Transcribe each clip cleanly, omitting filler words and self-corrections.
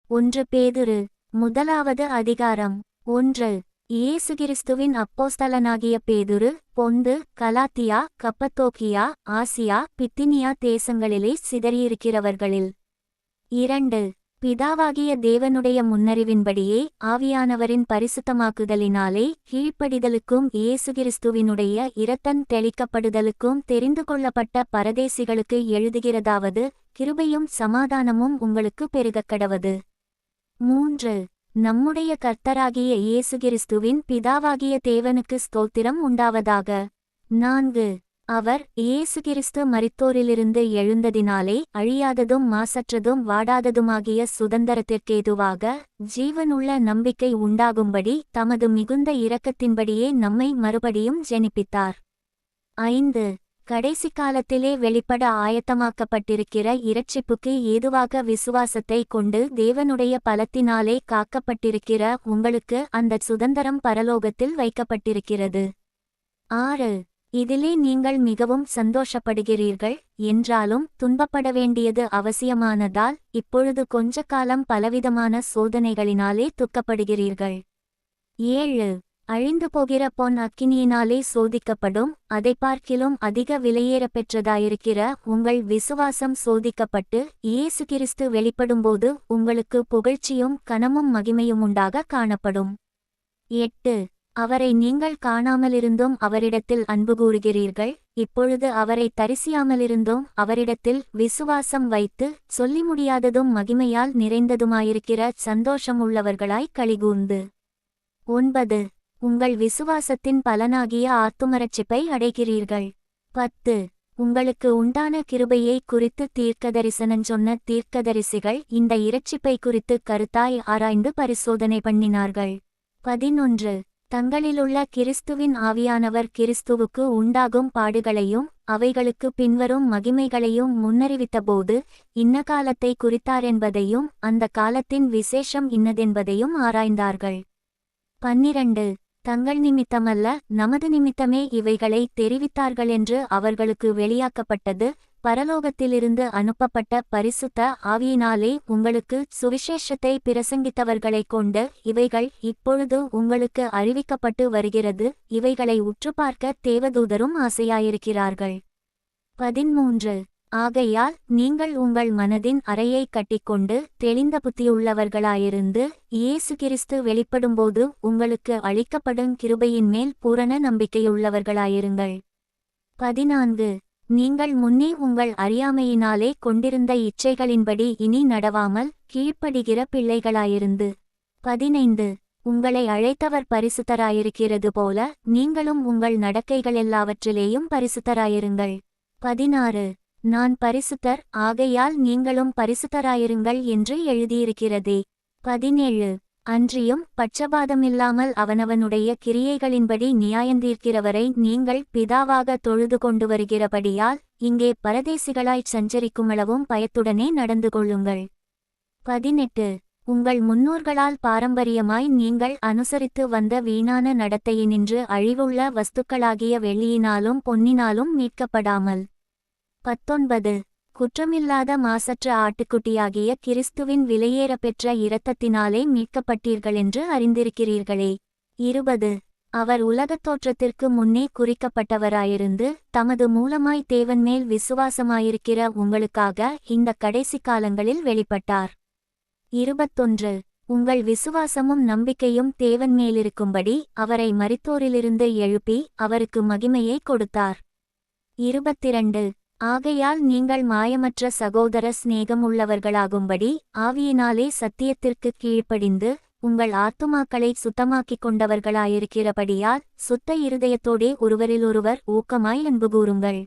ஒன்று பேதுரு முதலாவது அதிகாரம். 1. இயேசு கிறிஸ்துவின் அப்போஸ்தலனாகிய பேதுரு, பொந்து, கலாத்தியா, கப்பத்தோக்கியா, ஆசியா, பித்தினியா தேசங்களிலே சிதறியிருக்கிறவர்களில். 2. பிதாவாகிய தேவனுடைய முன்னறிவின்படியே ஆவியானவரின் பரிசுத்தமாக்குதலினாலே கீழ்ப்படிதலுக்கும் இயேசு கிறிஸ்துவினுடைய இரத்தம் தெளிக்கப்படுதலுக்கும் தெரிந்து கொள்ளப்பட்ட பரதேசிகளுக்கு எழுதுகிறதாவது, கிருபையும் சமாதானமும் உங்களுக்கு பெருகக்கடவது. 3. நம்முடைய கர்த்தராகிய இயேசு கிறிஸ்துவின் பிதாவாகிய தேவனுக்கு ஸ்தோத்திரம் உண்டாவதாக. 4. அவர் இயேசு கிறிஸ்து மரித்தோரிலிருந்து எழுந்ததினாலே அழியாததும் மாசற்றதும் வாடாததுமாகிய சுதந்தரத்திற்கேதுவாக ஜீவனுள்ள நம்பிக்கை உண்டாகும்படி தமது மிகுந்த இரக்கத்தின்படியே நம்மை மறுபடியும் ஜெனிப்பித்தார். 5. கடைசி காலத்திலே வெளிப்பட ஆயத்தமாக்கப்பட்டிருக்கிற இரட்சிப்புக்கு ஏதுவாக விசுவாசத்தை கொண்டு தேவனுடைய பலத்தினாலே காக்கப்பட்டிருக்கிற உங்களுக்கு அந்த சுதந்தரம் பரலோகத்தில் வைக்கப்பட்டிருக்கிறது. 6. இதிலே நீங்கள் மிகவும் சந்தோஷப்படுகிறீர்கள் என்றாலும் துன்பப்பட வேண்டியது அவசியமானதால் இப்பொழுது கொஞ்ச காலம் பலவிதமான சோதனைகளினாலே துக்கப்படுகிறீர்கள். 7. அழிந்து போகிற பொன் அக்கினியினாலே சோதிக்கப்படும் அதை பார்க்கிலும் அதிக விலையேற பெற்றதாயிருக்கிற உங்கள் விசுவாசம் சோதிக்கப்பட்டு இயேசு கிறிஸ்து வெளிப்படும்போது உங்களுக்கு புகழ்ச்சியும் கனமும் மகிமையுமுண்டாக காணப்படும். 8. அவரை நீங்கள் காணாமலிருந்தும் அவரிடத்தில் அன்பு கூறுகிறீர்கள், இப்பொழுது அவரை தரிசியாமலிருந்தும் அவரிடத்தில் விசுவாசம் வைத்து சொல்லி முடியாததும் மகிமையால் நிறைந்ததுமாயிருக்கிற சந்தோஷமுள்ளவர்களாய் களிகூர்ந்து. 9. உங்கள் விசுவாசத்தின் பலனாகிய ஆத்துமரட்சிப்பை அடைகிறீர்கள். 10. உங்களுக்கு உண்டான கிருபையை குறித்து தீர்க்கதரிசனஞ்சொன்ன தீர்க்கதரிசிகள் இந்த இரட்சிப்பை குறித்து கருத்தாய் ஆராய்ந்து பரிசோதனை பண்ணினார்கள். 11. தங்களிலுள்ள கிறிஸ்துவின் ஆவியானவர் கிறிஸ்துவுக்கு உண்டாகும் பாடுகளையும் அவைகளுக்கு பின்வரும் மகிமைகளையும் முன்னறிவித்தபோது இன்ன காலத்தை குறித்தாரென்பதையும் அந்த காலத்தின் விசேஷம் இன்னதென்பதையும் ஆராய்ந்தார்கள். 12. தங்கள் நிமித்தமல்ல நமது நிமித்தமே இவைகளை தெரிவித்தார்களென்று அவர்களுக்கு வெளியாக்கப்பட்டது பரலோகத்திலிருந்து அனுப்பப்பட்ட பரிசுத்த ஆவியினாலே உங்களுக்கு சுவிசேஷத்தை பிரசங்கித்தவர்களைக் கொண்டு இவைகள் இப்பொழுது உங்களுக்கு அறிவிக்கப்பட்டு வருகிறது. இவைகளை உற்றுப்பார்க்க தேவதூதரும் ஆசையாயிருக்கிறார்கள். 13. ஆகையால் நீங்கள் உங்கள் மனதின் அறையை கட்டிக்கொண்டு தெளிந்த புத்தியுள்ளவர்களாயிருந்து இயேசு கிறிஸ்து வெளிப்படும்போது உங்களுக்கு அளிக்கப்படும் கிருபையின் மேல் பூரண நம்பிக்கையுள்ளவர்களாயிருங்கள். 14. நீங்கள் முன்னே உங்கள் அறியாமையினாலே கொண்டிருந்த இச்சைகளின்படி இனி நடவாமல் கீழ்ப்படுகிற பிள்ளைகளாயிருந்து. 15. உங்களை அழைத்தவர் பரிசுத்தராயிருக்கிறது போல நீங்களும் உங்கள் நடக்கைகளெல்லாவற்றிலேயும் பரிசுத்தராயிருங்கள். 16. நான் பரிசுத்தர் ஆகையால் நீங்களும் பரிசுத்தராயிருங்கள் என்று எழுதியிருக்கிறதே. 17. அன்றியும் பட்சபாதமில்லாமல் அவனவனுடைய கிரியைகளின்படி நியாயந்தீர்க்கிறவரை நீங்கள் பிதாவாக தொழுது கொண்டு வருகிறபடியால் இங்கே பரதேசிகளாய்ச் சஞ்சரிக்குமளவும் பயத்துடனே நடந்து கொள்ளுங்கள். 18. உங்கள் முன்னோர்களால் பாரம்பரியமாய் நீங்கள் அனுசரித்து வந்த வீணான நடத்தையினின்று அழிவுள்ள வஸ்துக்களாகிய வெள்ளியினாலும் பொன்னினாலும் மீட்கப்படாமல். 19. குற்றமில்லாத மாசற்ற ஆட்டுக்குட்டியாகிய கிறிஸ்துவின் விலையேற பெற்ற இரத்தத்தினாலே மீட்கப்பட்டீர்களென்று அறிந்திருக்கிறீர்களே. 20. அவர் உலகத் தோற்றத்திற்கு முன்னே குறிக்கப்பட்டவராயிருந்து தமது மூலமாய் தேவன்மேல் விசுவாசமாயிருக்கிற உங்களுக்காக இந்த கடைசி காலங்களில் வெளிப்பட்டார். 21. உங்கள் விசுவாசமும் நம்பிக்கையும் தேவன்மேலிருக்கும்படி அவரை மரித்தோரிலிருந்து எழுப்பி அவருக்கு மகிமையை கொடுத்தார். 22. ஆகையால் நீங்கள் மாயமற்ற சகோதர சிநேகம் உள்ளவர்களாகும்படி ஆவியினாலே சத்தியத்திற்கு கீழ்ப்படிந்து உங்கள் ஆத்துமாக்களை சுத்தமாக்கிக் கொண்டவர்களாயிருக்கிறபடியால் சுத்த இருதயத்தோடே ஒருவரிலொருவர் ஊக்கமாய் அன்பு கூறுங்கள்.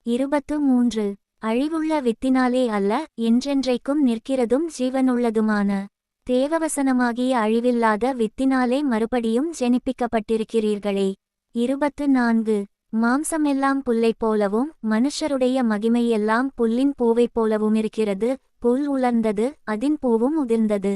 23. அழிவுள்ள வித்தினாலே அல்ல என்றென்றைக்கும் நிற்கிறதும் ஜீவனுள்ளதுமான தேவவசனமாகிய அழிவில்லாத வித்தினாலே மறுபடியும் ஜெனிப்பிக்கப்பட்டிருக்கிறீர்களே. 24. மாம்சமெல்லாம் புல்லைப் போலவும் மனுஷருடைய மகிமையெல்லாம் புல்லின் பூவைப் போலவுமிருக்கிறது. புல் உலர்ந்தது, அதின் பூவும் உதிர்ந்தது.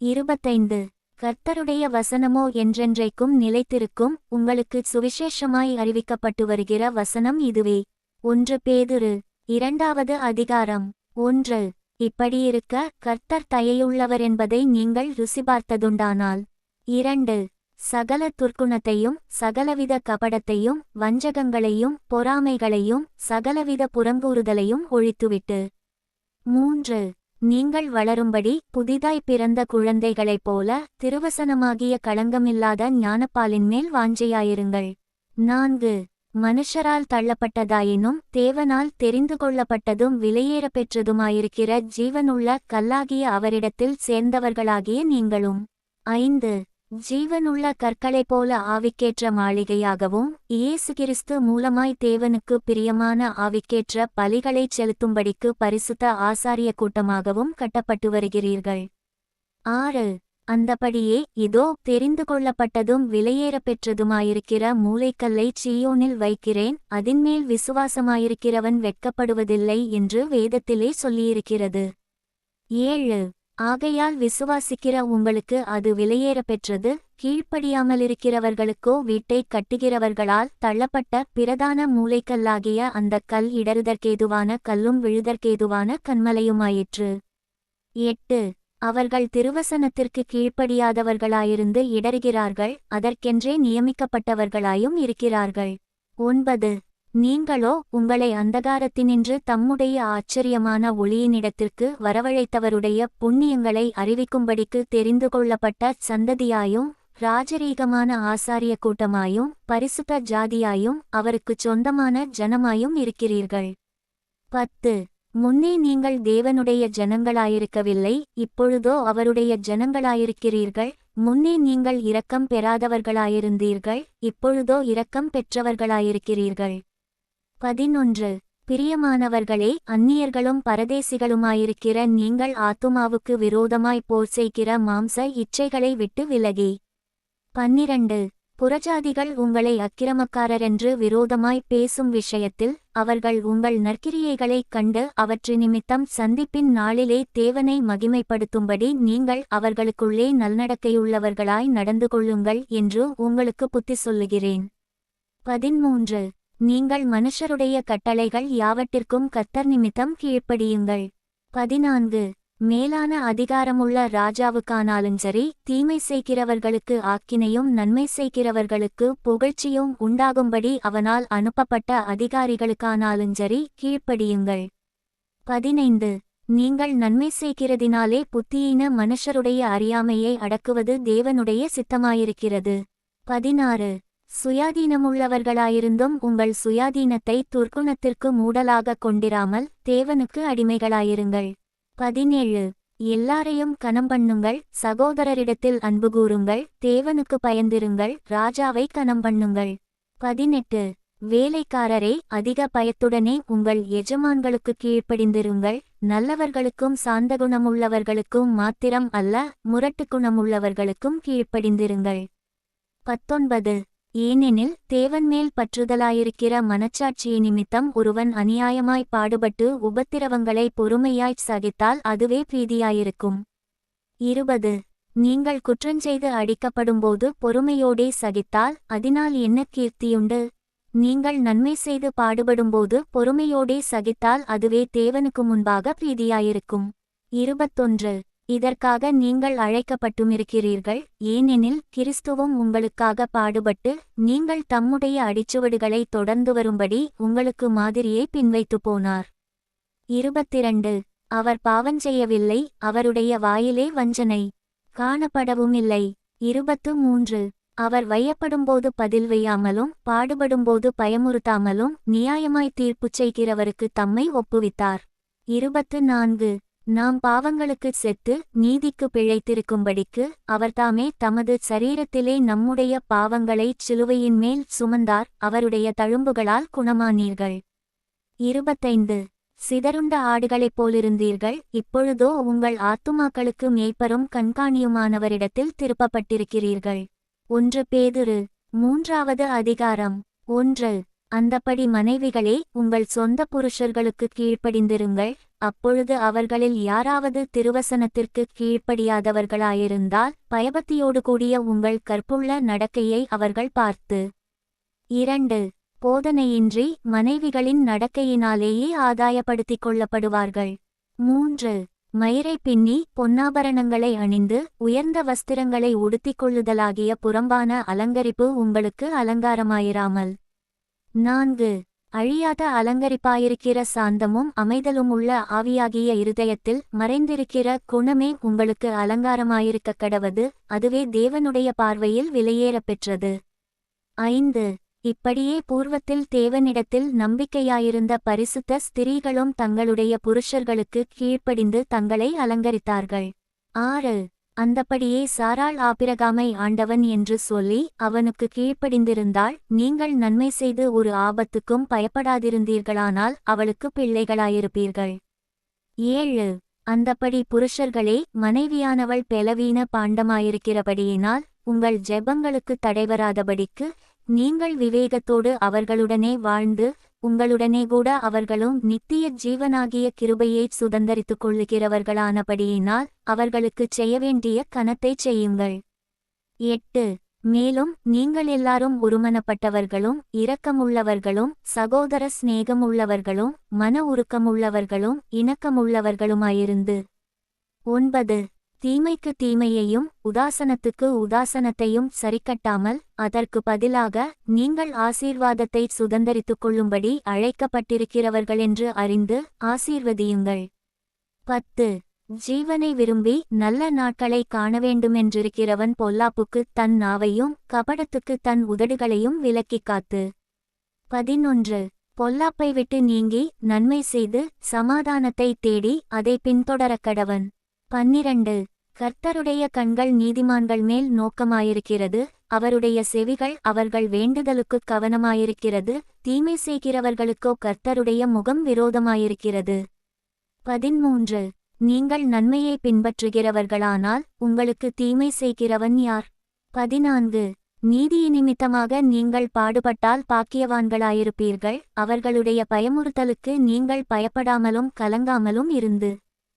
25. கர்த்தருடைய வசனமோ என்றென்றைக்கும் நிலைத்திருக்கும். உங்களுக்கு சுவிசேஷமாய் அறிவிக்கப்பட்டு வருகிற வசனம் இதுவே. 1 பேதுரு 2வது அதிகாரம். 1. இப்படியிருக்க கர்த்தர் தயையுள்ளவர் என்பதை நீங்கள் ருசி பார்த்ததுண்டானால். 2. சகல துர்க்குணத்தையும் சகலவித கபடத்தையும் வஞ்சகங்களையும் பொறாமைகளையும் சகலவித புறங்கூறுதலையும் ஒழித்துவிட்டு. 3. நீங்கள் வளரும்படி புதிதாய் பிறந்த குழந்தைகளைப் போல திருவசனமாகிய களங்கமில்லாத ஞானப்பாலின் மேல் வாஞ்சையாயிருங்கள். 4. மனுஷரால் தள்ளப்பட்டதாயினும் தேவனால் தெரிந்து கொள்ளப்பட்டதும் விலையேற பெற்றதுமாயிருக்கிற ஜீவனுள்ள கல்லாகிய அவரிடத்தில் சேர்ந்தவர்களாகிய நீங்களும். 5. ஜீவனுள்ள கற்களைப் போல ஆவிக்கேற்ற மாளிகையாகவும் இயேசு கிறிஸ்து மூலமாய் தேவனுக்கு பிரியமான ஆவிக்கேற்ற பலிகளைச் செலுத்தும்படிக்கு பரிசுத்த ஆசாரிய கூட்டமாகவும் கட்டப்பட்டு வருகிறீர்கள். 6. அந்தபடியே இதோ தெரிந்து கொள்ளப்பட்டதும் விலையேற பெற்றதுமாயிருக்கிற மூலைக்கல்லை சீயோனில் வைக்கிறேன், அதின்மேல் விசுவாசமாயிருக்கிறவன் வெட்கப்படுவதில்லை என்று வேதத்திலே சொல்லியிருக்கிறது. 7. ஆகையால் விசுவாசிக்கிற உங்களுக்கு அது விலையேற பெற்றது. கீழ்ப்படியாமலிருக்கிறவர்களுக்கோ வீட்டைக் கட்டுகிறவர்களால் தள்ளப்பட்ட பிரதான மூலைக்கல்லாகிய அந்த கல் இடறுதற்கேதுவான கல்லும் விழுதற்கேதுவான கன்மலையுமாயிற்று. 8. அவர்கள் திருவசனத்திற்கு கீழ்ப்படியாதவர்களாயிருந்து இடறுகிறார்கள், அதற்கென்றே நியமிக்கப்பட்டவர்களாயும் இருக்கிறார்கள். 9. நீங்களோ உங்களை அந்தகாரத்தினின்று தம்முடைய ஆச்சரியமான ஒளியினிடத்திற்கு வரவழைத்தவருடைய புண்ணியங்களை அறிவிக்கும்படிக்கு தெரிந்து கொள்ளப்பட்ட சந்ததியாயும் ராஜரீகமான ஆசாரிய கூட்டமாயும் பரிசுத்த ஜாதியாயும் அவருக்குச் சொந்தமான ஜனமாயும் இருக்கிறீர்கள். 10. முன்னே நீங்கள் தேவனுடைய ஜனங்களாயிருக்கவில்லை, இப்பொழுதோ அவருடைய ஜனங்களாயிருக்கிறீர்கள். முன்னே நீங்கள் இரக்கம் பெறாதவர்களாயிருந்தீர்கள், இப்பொழுதோ இரக்கம் பெற்றவர்களாயிருக்கிறீர்கள். 11. பிரியமானவர்களே, அந்நியர்களும் பரதேசிகளுமாயிருக்கிற நீங்கள் ஆத்துமாவுக்கு விரோதமாய் போர் செய்கிற மாம்ச இச்சைகளை விட்டு விலகி. 12. புறஜாதிகள் உங்களை அக்கிரமக்காரரென்று விரோதமாய் பேசும் விஷயத்தில் அவர்கள் உங்கள் நற்கிரியைகளைக் கண்டு அவற்றினிமித்தம் சந்திப்பின் நாளிலே தேவனை மகிமைப்படுத்தும்படி நீங்கள் அவர்களுக்குள்ளே நல்நடக்கையுள்ளவர்களாய் நடந்து கொள்ளுங்கள் என்று உங்களுக்கு புத்தி சொல்லுகிறேன். 13. நீங்கள் மனுஷருடைய கட்டளைகள் யாவற்றிற்கும் கர்த்தர் நிமித்தம் கீழ்ப்படியுங்கள். 14. மேலான அதிகாரமுள்ள ராஜாவுக்கானாலும் சரி, தீமை செய்கிறவர்களுக்கு ஆக்கினையும் நன்மை செய்கிறவர்களுக்கு புகழ்ச்சியும் உண்டாகும்படி அவனால் அனுப்பப்பட்ட அதிகாரிகளுக்கானாலும் சரி கீழ்ப்படியுங்கள். 15. நீங்கள் நன்மை செய்கிறதினாலே புத்தியீன மனுஷருடைய அறியாமையை அடக்குவது தேவனுடைய சித்தமாயிருக்கிறது. 16. சுயாதீனமுள்ளவர்களாயிருந்தும் உங்கள் சுயாதீனத்தை துர்க்குணத்திற்கு மூடலாகக் கொண்டிராமல் தேவனுக்கு அடிமைகளாயிருங்கள். 17. எல்லாரையும் கனம்பண்ணுங்கள், சகோதரரிடத்தில் அன்பு கூறுங்கள், தேவனுக்கு பயந்திருங்கள், ராஜாவை கனம்பண்ணுங்கள். 18. வேலைக்காரரே, அதிக பயத்துடனே உங்கள் எஜமான்களுக்கு கீழ்ப்படிந்திருங்கள், நல்லவர்களுக்கும் சாந்தகுணமுள்ளவர்களுக்கும் மாத்திரம் அல்ல, முரட்டுக்குணமுள்ளவர்களுக்கும் கீழ்ப்படிந்திருங்கள். 19. ஏனெனில் தேவன்மேல் பற்றுதலாயிருக்கிற மனச்சாட்சியை நிமித்தம் ஒருவன் அநியாயமாய் பாடுபட்டு உபத்திரவங்களை பொறுமையாய்ச் சகித்தால் அதுவே பிரீதியாயிருக்கும். 20. நீங்கள் குற்றஞ்செய்து அடிக்கப்படும்போது பொறுமையோடே சகித்தால் அதனால் என்ன கீர்த்தியுண்டு? நீங்கள் நன்மை செய்து பாடுபடும்போது பொறுமையோடே சகித்தால் அதுவே தேவனுக்கு முன்பாக பிரீதியாயிருக்கும். 21. இதற்காக நீங்கள் அழைக்கப்பட்டுமிருக்கிறீர்கள், ஏனெனில் கிறிஸ்துவும் உங்களுக்காக பாடுபட்டு நீங்கள் தம்முடைய அடிச்சுவடுகளை தொடர்ந்து வரும்படி உங்களுக்கு மாதிரியை பின்வைத்து போனார். 22. அவர் பாவஞ்செய்யவில்லை, அவருடைய வாயிலே வஞ்சனை காணப்படவுமில்லை. 23. அவர் வையப்படும்போது பதில் வையாமலும் பாடுபடும்போது பயமுறுத்தாமலும் நியாயமாய் தீர்ப்புச் செய்கிறவருக்கு தம்மை ஒப்புவித்தார். 24. நாம் பாவங்களுக்குச் செத்து நீதிக்கு பிழைத்திருக்கும்படிக்கு அவர்தாமே தமது சரீரத்திலே நம்முடைய பாவங்களைச் சிலுவையின் மேல் சுமந்தார், அவருடைய தழும்புகளால் குணமானீர்கள். 25. சிதறுண்ட ஆடுகளைப் போலிருந்தீர்கள், இப்பொழுதோ உங்கள் ஆத்துமாக்களுக்கு மேய்ப்பரும் கண்காணியுமானவரிடத்தில் திருப்பப்பட்டிருக்கிறீர்கள். 1 பேதுரு 3வது அதிகாரம். 1. அந்தப்படி மனைவிகளே, உங்கள் சொந்த புருஷர்களுக்கு கீழ்ப்படிந்திருங்கள், அப்பொழுது அவர்களில் யாராவது திருவசனத்திற்கு கீழ்ப்படியாதவர்களாயிருந்தால் பயபக்தியோடு கூடிய உங்கள் கற்புள்ள நடக்கையை அவர்கள் பார்த்து. 2. போதனையின்றி மனைவிகளின் நடக்கையினாலேயே ஆதாயப்படுத்திக் கொள்ளப்படுவார்கள். 3. மயிரை பின்னி பொன்னாபரணங்களை அணிந்து உயர்ந்த வஸ்திரங்களை உடுத்திக் கொள்ளுதலாகிய புறம்பான அலங்கரிப்பு உங்களுக்கு அலங்காரமாயிராமல். 4. அழியாத அலங்கரிப்பாயிருக்கிற சாந்தமும் அமைதலுமுள்ள ஆவியாகிய இருதயத்தில் மறைந்திருக்கிற குணமே உங்களுக்கு அலங்காரமாயிருக்கக் கடவது, அதுவே தேவனுடைய பார்வையில் விலையேறப் பெற்றது. 5. இப்படியே பூர்வத்தில் தேவனிடத்தில் நம்பிக்கையாயிருந்த பரிசுத்த ஸ்திரீகளும் தங்களுடைய புருஷர்களுக்கு கீழ்ப்படிந்து தங்களை அலங்கரித்தார்கள். 6. அந்தப்படியே சாராள் ஆபிரகாமை ஆண்டவன் என்று சொல்லி அவனுக்கு கீழ்ப்படிந்திருந்தாள். நீங்கள் நன்மை செய்து ஒரு ஆபத்துக்கும் பயப்படாதிருந்தீர்களானால் அவளுக்கு பிள்ளைகளாயிருப்பீர்கள். 7. அந்தப்படி புருஷர்களே, மனைவியானவள் பெலவீன பாண்டமாயிருக்கிறபடியினால் உங்கள் ஜெபங்களுக்கு தடைவராதபடிக்கு நீங்கள் விவேகத்தோடு அவர்களுடனே வாழ்ந்து உங்களுடனே கூட அவர்களும் நித்திய ஜீவனாகிய கிருபையைச் சுதந்தரித்துக் கொள்ளுகிறவர்களானபடியினால் அவர்களுக்குச் செய்யவேண்டிய கனத்தைச் செய்யுங்கள். 8. மேலும் நீங்கள் எல்லாரும் ஒருமனப்பட்டவர்களும் இரக்கமுள்ளவர்களும் சகோதர சிநேகமுள்ளவர்களும் மன உருக்கமுள்ளவர்களும் இணக்கமுள்ளவர்களுமாயிருந்து. 9. தீமைக்கு தீமையையும் உதாசனத்துக்கு உதாசனத்தையும் சரிக்கட்டாமல் அதற்கு பதிலாக நீங்கள் ஆசீர்வாதத்தை சுதந்தரித்துக் கொள்ளும்படி அழைக்கப்பட்டிருக்கிறவர்களென்று அறிந்து ஆசீர்வதியுங்கள். 10. ஜீவனை விரும்பி நல்ல நாட்களை காணவேண்டுமென்றிருக்கிறவன் பொல்லாப்புக்கு தன் நாவையும் கபடத்துக்கு தன் உதடுகளையும் விலக்கிக் காத்து. 11. பொல்லாப்பை விட்டு நீங்கி நன்மை செய்து சமாதானத்தை தேடி அதை பின்தொடரக் கடவன். 12. கர்த்தருடைய கண்கள் நீதிமான்கள் மேல் நோக்கமாயிருக்கிறது, அவருடைய செவிகள் அவர்கள் வேண்டுதலுக்குக் கவனமாயிருக்கிறது, தீமை செய்கிறவர்களுக்கோ கர்த்தருடைய முகம் விரோதமாயிருக்கிறது. 13. நீங்கள் நன்மையை பின்பற்றுகிறவர்களானால் உங்களுக்கு தீமை செய்கிறவன் யார்? 14. நீதியினிமித்தமாக நீங்கள் பாடுபட்டால் பாக்கியவான்களாயிருப்பீர்கள், அவர்களுடைய பயமுறுத்தலுக்கு நீங்கள் பயப்படாமலும் கலங்காமலும் இருந்து.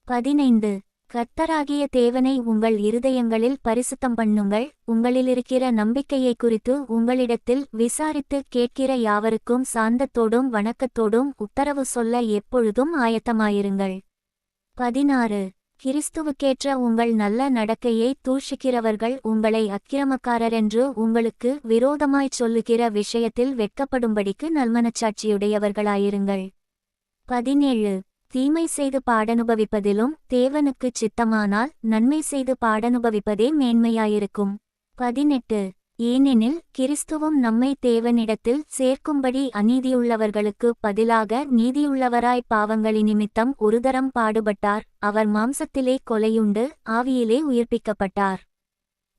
15. கர்த்தராகிய தேவனை உங்கள் இருதயங்களில் பரிசுத்தம் பண்ணுங்கள், உங்களிலிருக்கிற நம்பிக்கையை குறித்து உங்களிடத்தில் விசாரித்து கேட்கிற யாவருக்கும் சாந்தத்தோடும் வணக்கத்தோடும் உத்தரவு சொல்ல எப்பொழுதும் ஆயத்தமாயிருங்கள். 16. கிறிஸ்துவுக்கேற்ற உங்கள் நல்ல நடக்கையை தூஷிக்கிறவர்கள் உங்களை அக்கிரமக்காரரென்று உங்களுக்கு விரோதமாய்ச் சொல்லுகிற விஷயத்தில் வெட்கப்படும்படிக்கு நல்மனச்சாட்சியுடையவர்களாயிருங்கள். 17. தீமை செய்து பாடனுபவிப்பதிலும் தேவனுக்குச் சித்தமானால் நன்மை செய்து பாடனுபவிப்பதே மேன்மையாயிருக்கும். 18. ஏனெனில் கிறிஸ்துவும் நம்மை தேவனிடத்தில் சேர்க்கும்படி அநீதியுள்ளவர்களுக்கு பதிலாக நீதியுள்ளவராய் பாவங்களினிமித்தம் ஒருதரம் பாடுபட்டார், அவர் மாம்சத்திலே கொலையுண்டு ஆவியிலே உயிர்ப்பிக்கப்பட்டார்.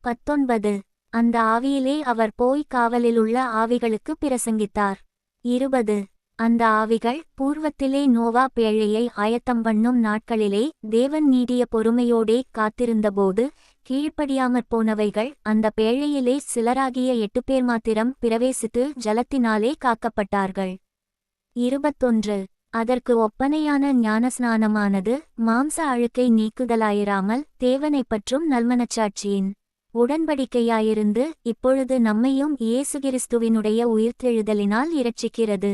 19. அந்த ஆவியிலே அவர் போய் காவலிலுள்ள ஆவிகளுக்கு பிரசங்கித்தார். 20. அந்த ஆவிகள் பூர்வத்திலே நோவா பேழையை ஆயத்தம் பண்ணும் நாட்களிலே தேவன் நீடிய பொறுமையோடே காத்திருந்தபோது கீழ்ப்படியாமற் போனவைகள் அந்த பேழையிலே சிலராகிய 8 பேர் மாத்திரம் பிரவேசித்து ஜலத்தினாலே காக்கப்பட்டார்கள். 21. அதற்கு ஒப்பனையான ஞானஸ்நானமானது மாம்ச அழுக்கை நீக்குதலாயிராமல் தேவனைப் பற்றும் நல்மனச்சாட்சியின் உடன்படிக்கையாயிருந்து இப்பொழுது நம்மையும் இயேசு கிறிஸ்துவினுடைய உயிர்த்தெழுதலினால் இரட்சிக்கிறது.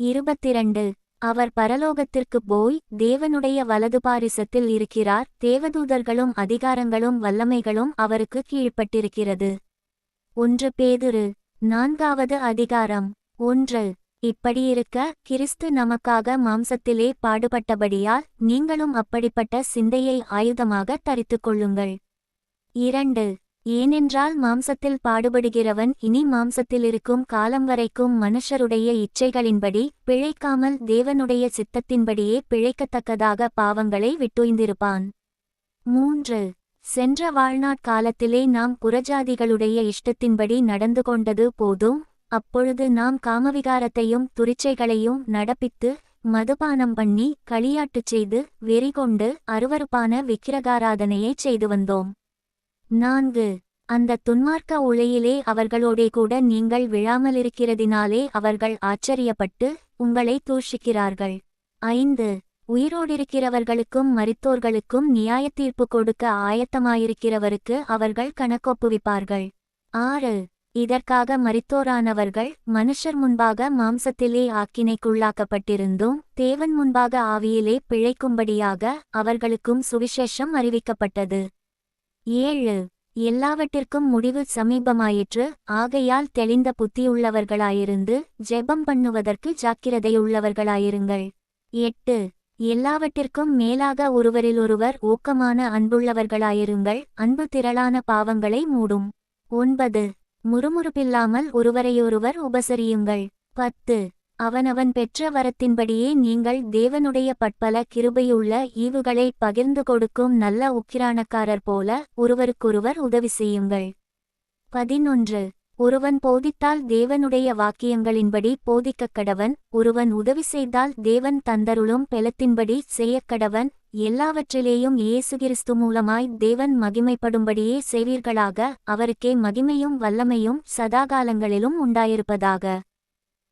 22. அவர் பரலோகத்திற்குப் போய் தேவனுடைய வலது பாரிசத்தில் இருக்கிறார், தேவதூதர்களும் அதிகாரங்களும் வல்லமைகளும் அவருக்கு கீழ்ப்பட்டிருக்கிறது. 1 பேதுரு 4வது அதிகாரம். 1. இப்படியிருக்க கிறிஸ்து நமக்காக மாம்சத்திலே பாடுபட்டபடியால் நீங்களும் அப்படிப்பட்ட சிந்தையை ஆயுதமாக தரித்துக் கொள்ளுங்கள். 2. ஏனென்றால் மாம்சத்தில் பாடுபடுகிறவன் இனி மாம்சத்திலிருக்கும் காலம் வரைக்கும் மனுஷருடைய இச்சைகளின்படி பிழைக்காமல் தேவனுடைய சித்தத்தின்படியே பிழைக்கத்தக்கதாக பாவங்களை விட்டுய்ந்திருப்பான். 3. சென்ற வாழ்நாட்காலத்திலே நாம் புறஜாதிகளுடைய இஷ்டத்தின்படி நடந்து கொண்டது போதும், அப்பொழுது நாம் காமவிகாரத்தையும் துரிச்சைகளையும் நடப்பித்து மதுபானம் பண்ணி களியாட்டுச் செய்து வெறிகொண்டு அருவருப்பான விக்கிரகாராதனையைச் செய்து வந்தோம். 4. அந்த துன்மார்க்க உளையிலே அவர்களோடே கூட நீங்கள் விழாமலிருக்கிறதினாலே அவர்கள் ஆச்சரியப்பட்டு உங்களை தூஷிக்கிறார்கள். 5. உயிரோடிருக்கிறவர்களுக்கும் மரித்தோர்களுக்கும் நியாயத்தீர்ப்பு கொடுக்க ஆயத்தமாயிருக்கிறவருக்கு அவர்கள் கணக்கொப்புவிப்பார்கள். 6. இதற்காக மரித்தோரானவர்கள் மனுஷர் முன்பாக மாம்சத்திலே ஆக்கினைக்குள்ளாக்கப்பட்டிருந்தும் தேவன் முன்பாக ஆவியிலே பிழைக்கும்படியாக அவர்களுக்கும் சுவிசேஷம் அறிவிக்கப்பட்டது. 7. எல்லாவற்றிற்கும் முடிவு சமீபமாயிற்று, ஆகையால் தெளிந்த புத்தியுள்ளவர்களாயிருந்து ஜெபம் பண்ணுவதற்கு ஜாக்கிரதையுள்ளவர்களாயிருங்கள். 8. எல்லாவற்றிற்கும் மேலாக ஒருவரிலொருவர் ஊக்கமான அன்புள்ளவர்களாயிருங்கள், அன்பு திரளான பாவங்களை மூடும். 9. முறுமுறுப்பில்லாமல் ஒருவரையொருவர் உபசரியுங்கள். 10. அவனவன் பெற்ற வரத்தின்படியே நீங்கள் தேவனுடைய பற்பல கிருபையுள்ள ஈவுகளை பகிர்ந்து கொடுக்கும் நல்ல உக்கிரானக்காரர் போல ஒருவருக்கொருவர் உதவி செய்யுங்கள். 11. ஒருவன் போதித்தால் தேவனுடைய வாக்கியங்களின்படி போதிக்கக்கடவன், ஒருவன் உதவி செய்தால் தேவன் தந்தருளும் பெலத்தின்படி செய்யக்கடவன். எல்லாவற்றிலேயும் இயேசு கிறிஸ்து மூலமாய் தேவன் மகிமைப்படும்படியே செய்வீர்களாக, அவருக்கே மகிமையும் வல்லமையும் சதாகாலங்களிலும் உண்டாயிருப்பதாக.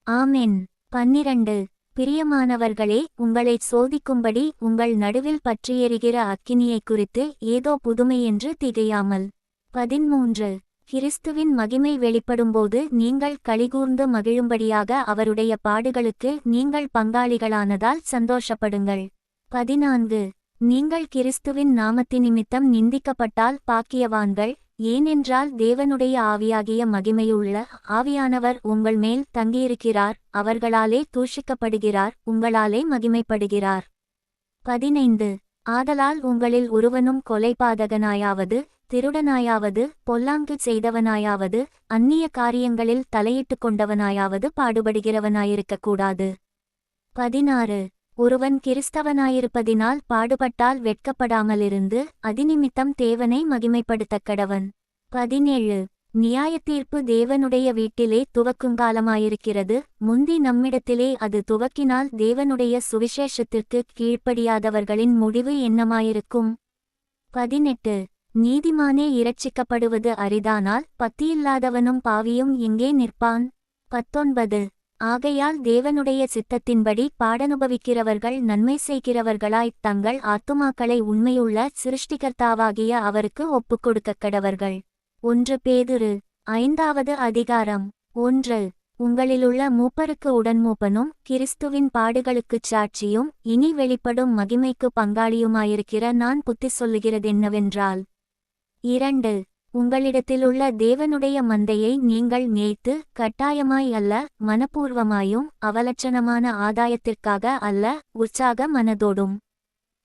ஆமென். 12. பிரியமானவர்களே, உங்களைச் சோதிக்கும்படி உங்கள் நடுவில் பற்றியெரிகிற அக்கினியைக் குறித்து ஏதோ புதுமையென்று திகையாமல். 13. கிறிஸ்துவின் மகிமை வெளிப்படும்போது நீங்கள் களிகூர்ந்து மகிழும்படியாக அவருடைய பாடுகளுக்கு நீங்கள் பங்காளிகளானதால் சந்தோஷப்படுங்கள். 14. நீங்கள் கிறிஸ்துவின் நாமத்தினிமித்தம் நிந்திக்கப்பட்டால் பாக்கியவான்கள், ஏனென்றால் தேவனுடைய ஆவியாகிய மகிமையுள்ள ஆவியானவர் உங்கள் மேல் தங்கியிருக்கிறார், அவர்களாலே தூஷிக்கப்படுகிறார், உங்களாலே மகிமைப்படுகிறார். 15. ஆதலால் உங்களில் ஒருவனும் கொலைபாதகனாயாவது, திருடனாயாவது, பொல்லாங்கு செய்தவனாயாவது, அந்நிய காரியங்களில் தலையிட்டு கொண்டவனாயாவது பாடுபடுகிறவனாயிருக்கக்கூடாது. 16. ஒருவன் கிறிஸ்தவனாயிருப்பதினால் பாடுபட்டால் வெட்கப்படாமலிருந்து அதிநிமித்தம் தேவனை மகிமைப்படுத்தக்கடவன். 17. நியாயத்தீர்ப்பு தேவனுடைய வீட்டிலே துவக்குங்காலமாயிருக்கிறது, முந்தி நம்மிடத்திலே அது துவக்கினால் தேவனுடைய சுவிசேஷத்திற்கு கீழ்ப்படியாதவர்களின் முடிவு என்னமாயிருக்கும்? 18. நீதிமானே இரட்சிக்கப்படுவது அரிதானால் பத்தியில்லாதவனும் பாவியும் எங்கே நிற்பான்? 19. ஆகையால் தேவனுடைய சித்தத்தின்படி பாடனுபவிக்கிறவர்கள் நன்மை செய்கிறவர்களாய்த் தங்கள் ஆத்துமாக்களை உண்மையுள்ள சிருஷ்டிகர்த்தாவாகிய அவருக்கு ஒப்புக்கொடுக்கக்கடவர்கள். 1 பேதுரு 5வது அதிகாரம். 1. உங்களிலுள்ள மூப்பருக்கு உடன்மூப்பனும் கிறிஸ்துவின் பாடுகளுக்குச் சாட்சியும் இனி வெளிப்படும் மகிமைக்கு பங்காளியுமாயிருக்கிற நான் புத்தி சொல்லுகிறதென்னவென்றால். 2. உங்களிடத்திலுள்ள தேவனுடைய மந்தையை நீங்கள் மேய்த்து கட்டாயமாய் அல்ல, மனப்பூர்வமாயும் அவலட்சணமான ஆதாயத்திற்காக அல்ல, உற்சாக மனதோடும்.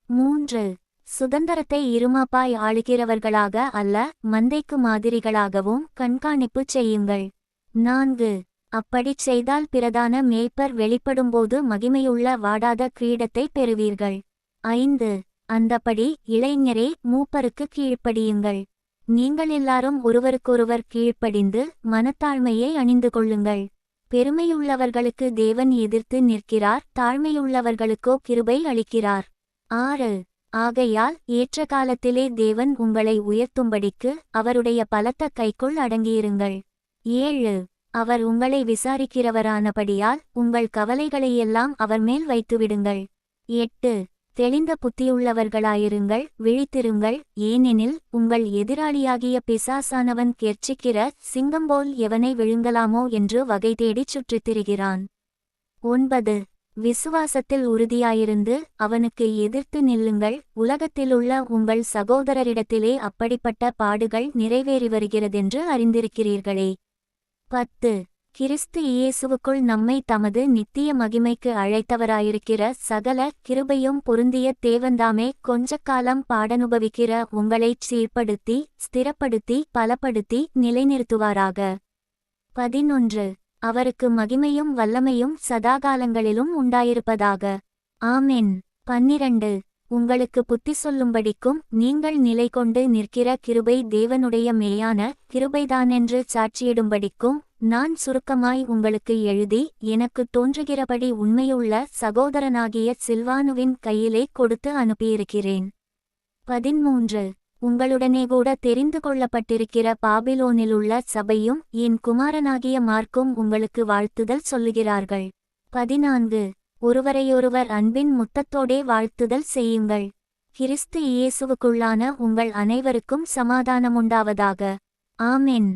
3. சுதந்தரத்தை இருமாப்பாய் ஆளுகிறவர்களாக அல்ல, மந்தைக்கு மாதிரிகளாகவும் கண்காணிப்புச் செய்யுங்கள். 4. அப்படிச் செய்தால் பிரதான மேய்ப்பர் வெளிப்படும்போது மகிமையுள்ள வாடாத கிரீடத்தை பெறுவீர்கள். 5. அந்தப்படி இளைஞரே, மூப்பருக்கு கீழ்ப்படியுங்கள். நீங்கள் எல்லாரும் ஒருவருக்கொருவர் கீழ்ப்படிந்து மனத்தாழ்மையை அணிந்து கொள்ளுங்கள். பெருமையுள்ளவர்களுக்கு தேவன் எதிர்த்து நிற்கிறார், தாழ்மையுள்ளவர்களுக்கோ கிருபை அளிக்கிறார். 6. ஆகையால் ஏற்ற காலத்திலே தேவன் உங்களை உயர்த்தும்படிக்கு அவருடைய பலத்த கைக்குள் அடங்கியிருங்கள். 7. அவர் உங்களை விசாரிக்கிறவரானபடியால் உங்கள் கவலைகளையெல்லாம் அவர் மேல் வைத்துவிடுங்கள். 8. தெளிந்த புத்தியுள்ளவர்களாயிருங்கள், விழித்திருங்கள், ஏனெனில் உங்கள் எதிராளியாகிய பிசாசானவன் கெர்ச்சிக்கிற சிங்கம்போல் எவனை விழுங்கலாமோ என்று வகை தேடிச் சுற்றித் திரிகிறான். 9. விசுவாசத்தில் உறுதியாயிருந்து அவனுக்கு எதிர்த்து நில்லுங்கள், உலகத்திலுள்ள உங்கள் சகோதரரிடத்திலே அப்படிப்பட்ட பாடுகள் நிறைவேறி வருகிறதென்று அறிந்திருக்கிறீர்களே. 10. கிறிஸ்து இயேசுவுக்குள் நம்மை தமது நித்திய மகிமைக்கு அழைத்தவராயிருக்கிற சகல கிருபையும் பொருந்திய தேவன்தாமே கொஞ்சக்காலம் பாடனுபவிக்கிற உங்களைச் சீர்படுத்தி ஸ்திரப்படுத்தி பலப்படுத்தி நிலைநிறுத்துவாராக. 11. அவருக்கு மகிமையும் வல்லமையும் சதாகாலங்களிலும் உண்டாயிருப்பதாக. ஆமென். 12. உங்களுக்கு புத்தி சொல்லும்படிக்கும் நீங்கள் நிலை கொண்டு நிற்கிற கிருபை தேவனுடைய மேயான கிருபைதானென்று சாட்சியிடும்படிக்கும் நான் சுருக்கமாய் உங்களுக்கு எழுதி எனக்கு தோன்றுகிறபடி உண்மையுள்ள சகோதரனாகிய சில்வானுவின் கையிலே கொடுத்து அனுப்பியிருக்கிறேன். 13. உங்களுடனே கூட தெரிந்து கொள்ளப்பட்டிருக்கிற பாபிலோனிலுள்ள சபையும் என் குமாரனாகிய மார்க்கும் உங்களுக்கு வாழ்த்துதல் சொல்லுகிறார்கள். 14. ஒருவரையொருவர் அன்பின் முத்தத்தோடே வாழ்த்துதல் செய்யுங்கள். கிறிஸ்து இயேசுவுக்குள்ளான உங்கள் அனைவருக்கும் சமாதானமுண்டாவதாக. ஆமென்.